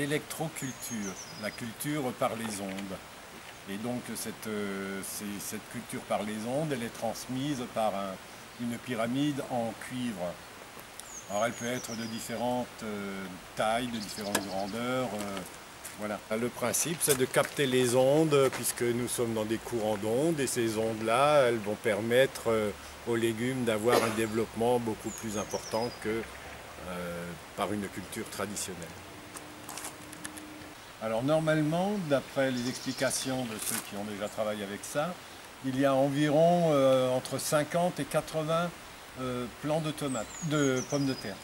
l'électroculture, la culture par les ondes. Et donc cette culture par les ondes, elle est transmise par une pyramide en cuivre. Alors elle peut être de différentes tailles, de différentes grandeurs. Voilà. Le principe, c'est de capter les ondes, puisque nous sommes dans des courants d'ondes, et ces ondes-là, elles vont permettre aux légumes d'avoir un développement beaucoup plus important que par une culture traditionnelle. Alors normalement, d'après les explications de ceux qui ont déjà travaillé avec ça, il y a environ entre 50 et 80 plants de tomates, de pommes de terre.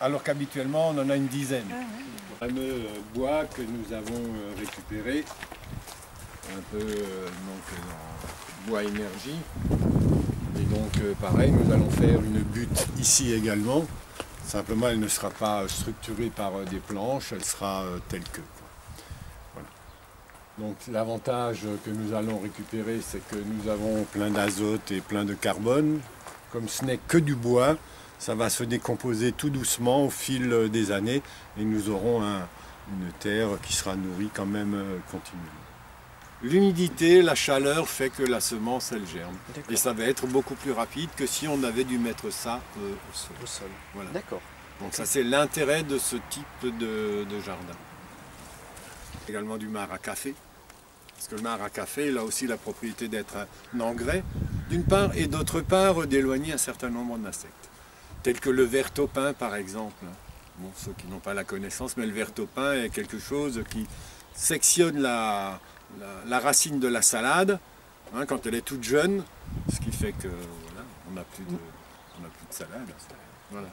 Alors qu'habituellement, on en a une dizaine. Le fameux bois que nous avons récupéré, un peu en bois énergie. Et donc pareil, nous allons faire une butte ici également. Simplement, elle ne sera pas structurée par des planches, elle sera telle que. Voilà. Donc l'avantage que nous allons récupérer, c'est que nous avons plein d'azote et plein de carbone. Comme ce n'est que du bois, ça va se décomposer tout doucement au fil des années et nous aurons une terre qui sera nourrie quand même continuellement. L'humidité, la chaleur fait que la semence, elle germe. Et ça va être beaucoup plus rapide que si on avait dû mettre ça au sol. Voilà. D'accord. Donc ça, c'est l'intérêt de ce type de jardin. Également du marc à café. Parce que le marc à café, il a aussi la propriété d'être un engrais, d'une part, et d'autre part, d'éloigner un certain nombre d'insectes. Tel que le ver taupin, par exemple. Bon, ceux qui n'ont pas la connaissance, mais le ver taupin est quelque chose qui sectionne la racine de la salade quand elle est toute jeune, ce qui fait que voilà, on n'a plus de salade. Voilà.